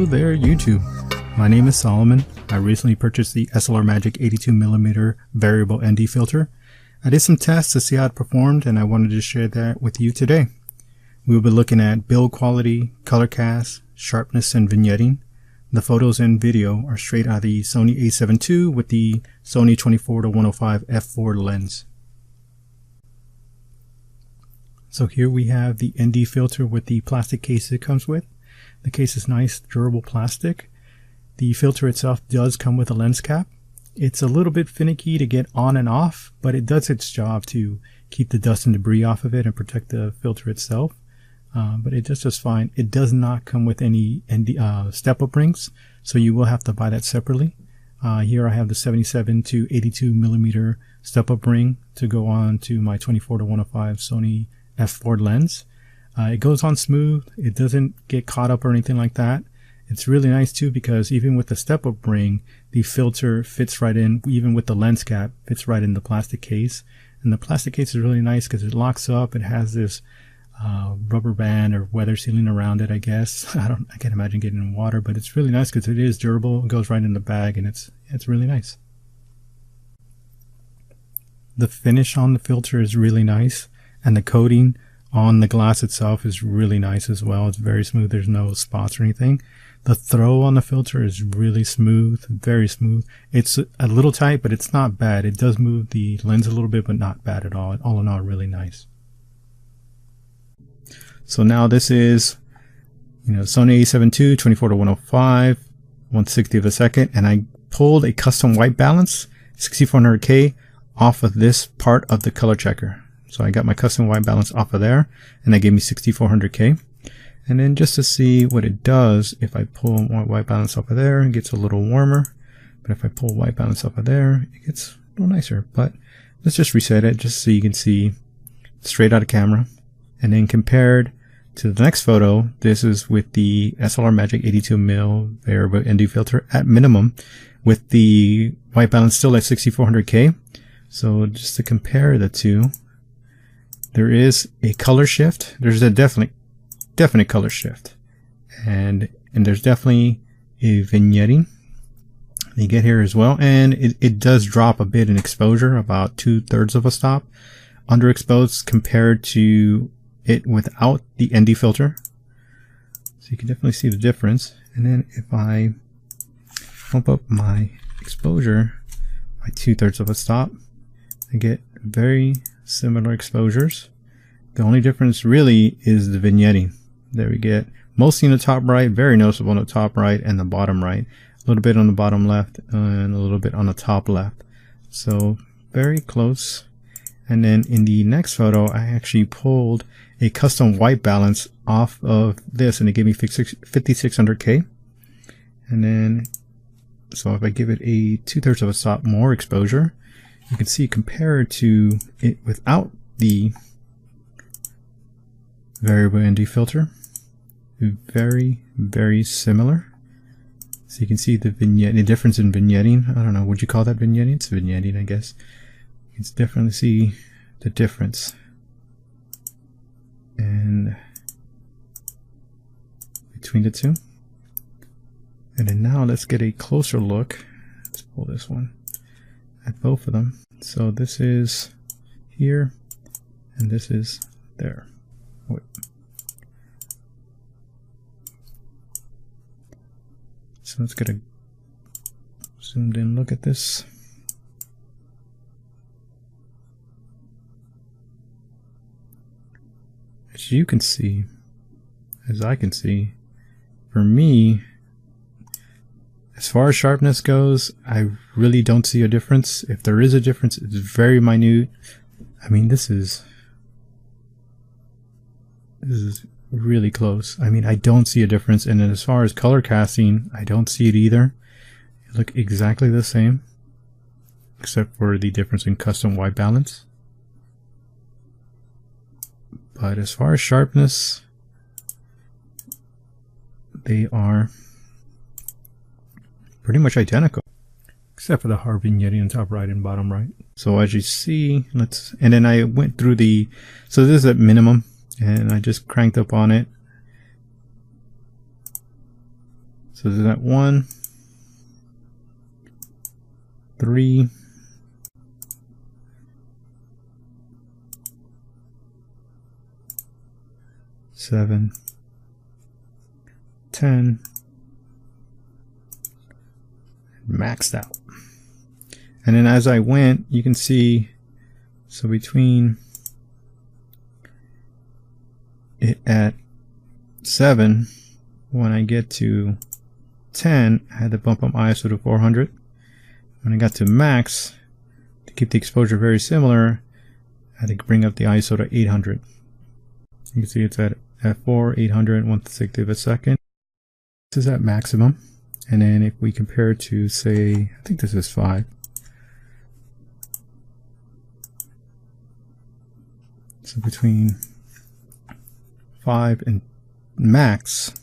Hello there YouTube, my name is Solomon. I recently purchased the SLR Magic 82mm variable ND filter. I did some tests to see how it performed and I wanted to share that with you today. We'll be looking at build quality, color cast, sharpness, and vignetting. The photos and video are straight out of the Sony A7II with the Sony 24-105 f4 lens. So here we have the ND filter with the plastic case it comes with. The case is nice, durable plastic. The filter itself does come with a lens cap. It's a little bit finicky to get on and off, but it does its job to keep the dust and debris off of it and protect the filter itself. But it just does fine. It does not come with any step-up rings, so you will have to buy that separately. Here I have the 77 to 82mm step-up ring to go on to my 24-105 Sony f4 lens. It goes on smooth. It doesn't get caught up or anything like that. It's really nice too because even with the step-up ring, the filter fits right in, even with the lens cap, fits right in the plastic case. And the plastic case is really nice because it locks up. It has this rubber band or weather sealing around it, I guess. I can't imagine getting in water, but it's really nice because it is durable. It goes right in the bag and it's really nice. The finish on the filter is really nice, and the coating on the glass itself is really nice as well. It's very smooth. There's no spots or anything. The throw on the filter is really smooth, very smooth. It's a little tight, but it's not bad. It does move the lens a little bit, but not bad at all. All in all, really nice. So now this is, Sony A7II, 24-105, 1/60 of a second, and I pulled a custom white balance, 6400K, off of this part of the ColorChecker. So I got my custom white balance off of there, and that gave me 6400K. And then just to see what it does, if I pull white balance off of there, it gets a little warmer. But if I pull white balance off of there, it gets a little nicer. But let's just reset it just so you can see straight out of camera. And then compared to the next photo, this is with the SLR Magic 82mm variable ND filter at minimum, with the white balance still at 6400K. So just to compare the two, there is a color shift. There's a definite color shift, and there's definitely a vignetting you get here as well, and it does drop a bit in exposure, about 2/3 of a stop underexposed compared to it without the ND filter. So you can definitely see the difference. And then if I bump up my exposure by 2/3 of a stop, I get very similar exposures. The only difference really is the vignetting. There we get mostly in the top right, very noticeable in the top right and the bottom right, a little bit on the bottom left and a little bit on the top left. So very close. And then in the next photo, I actually pulled a custom white balance off of this and it gave me 5600K. And then, so if I give it a 2/3 of a stop more exposure, you can see compared to it without the variable ND filter, very, very similar. So you can see the difference in vignetting. I don't know, would you call that vignetting? It's vignetting, I guess. You can definitely see the difference. And between the two. And then now let's get a closer look. Let's pull this one at both of them. So this is here and this is there. Wait. So let's get a zoomed in look at this. As you can see, as I can see, for me, as far as sharpness goes, I really don't see a difference. If there is a difference, it's very minute. I mean, this is really close. I mean, I don't see a difference. And then as far as color casting, I don't see it either. They look exactly the same, except for the difference in custom white balance. But as far as sharpness, they are pretty much identical, except for the hard vignetting on top right and bottom right. So as you see, and then I went through so this is at minimum, and I just cranked up on it. So So there's that 1, 3, 7, 10, maxed out. And then as I went, you can see, so between it at 7, when I get to 10, I had to bump up ISO to 400. When I got to max, to keep the exposure very similar, I had to bring up the ISO to 800. You can see it's at f4, 800, 1/60 of a second. This is at maximum. And then if we compare it to, say, I think this is 5. So between 5 and max,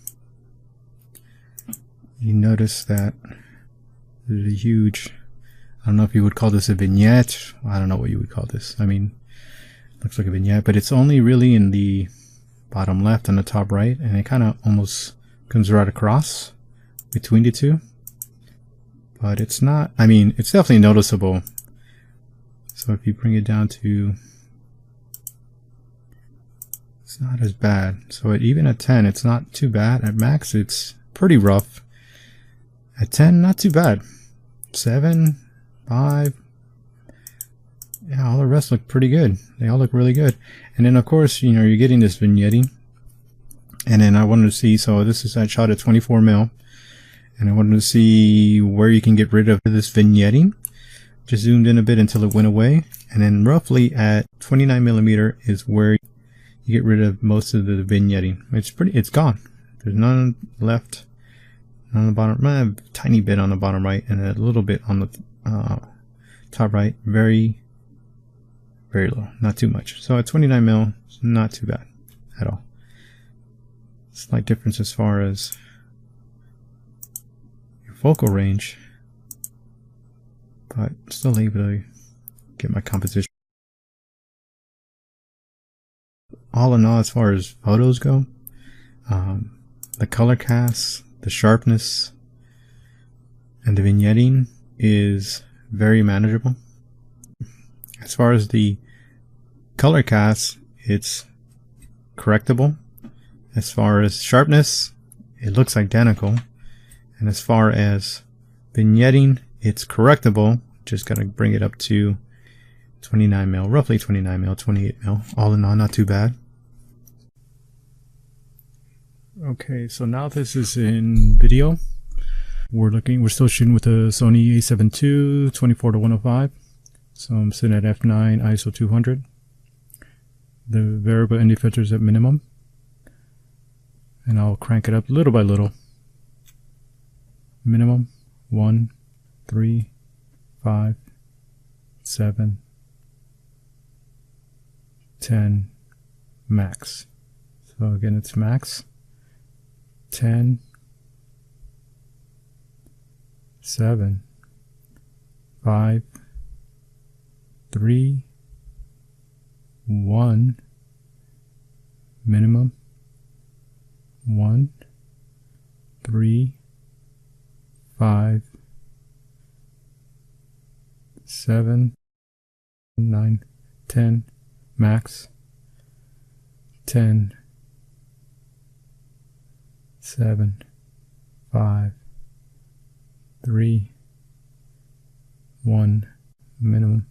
you notice that there's a huge, I don't know if you would call this a vignette. I don't know what you would call this. I mean, looks like a vignette, but it's only really in the bottom left and the top right, and it kind of almost comes right across between the two. But it's not, I mean, it's definitely noticeable. So if you bring it down to, it's not as bad. So even at 10, it's not too bad. At max, it's pretty rough. At 10, not too bad. 7, 5, yeah, all the rest look pretty good. They all look really good. And then of course, you know, you're getting this vignetting. And then I wanted to see, so this is, I shot at 24mm. And I wanted to see where you can get rid of this vignetting. Just zoomed in a bit until it went away. And then roughly at 29mm is where you get rid of most of the vignetting. It's gone. There's none left. None on the bottom, a tiny bit on the bottom right, and a little bit on the top right. Very low, not too much. So at 29mm, it's not too bad at all. Slight difference as far as your focal range, but still able to get my composition. All in all, as far as photos go, the color cast, the sharpness, and the vignetting is very manageable. As far as the color cast, it's correctable. As far as sharpness, it looks identical. And as far as vignetting, it's correctable. Just gotta bring it up to 29mm, roughly 29mm, 28mm. All in all, not too bad. Okay, so now this is in video. We're still shooting with the Sony A7II 24-105. So I'm sitting at f9, ISO 200. The variable ND filter is at minimum. And I'll crank it up little by little. Minimum, 1, 3, 5, 7, 10, max. So again, it's max. 10, 7, 5, 3, 1, minimum, 1, 3, 5, 7, 9, 10, max, 10, 7, 5, 3, 1, minimum.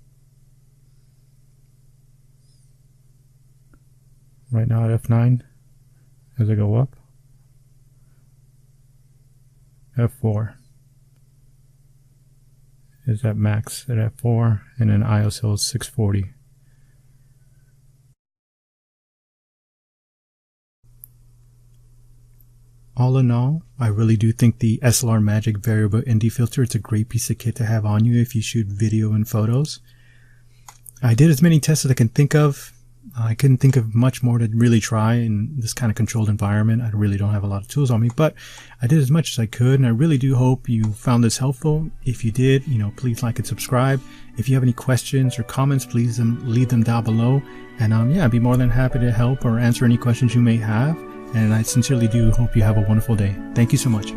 Right now at f9, as I go up, f4 is at max at f4, and then ISO is 640. All in all, I really do think the SLR Magic variable ND filter is a great piece of kit to have on you if you shoot video and photos. I did as many tests as I can think of. I couldn't think of much more to really try in this kind of controlled environment. I really don't have a lot of tools on me, but I did as much as I could, and I really do hope you found this helpful. If you did, please like and subscribe. If you have any questions or comments, please leave them down below. And yeah, I'd be more than happy to help or answer any questions you may have. And I sincerely do hope you have a wonderful day. Thank you so much.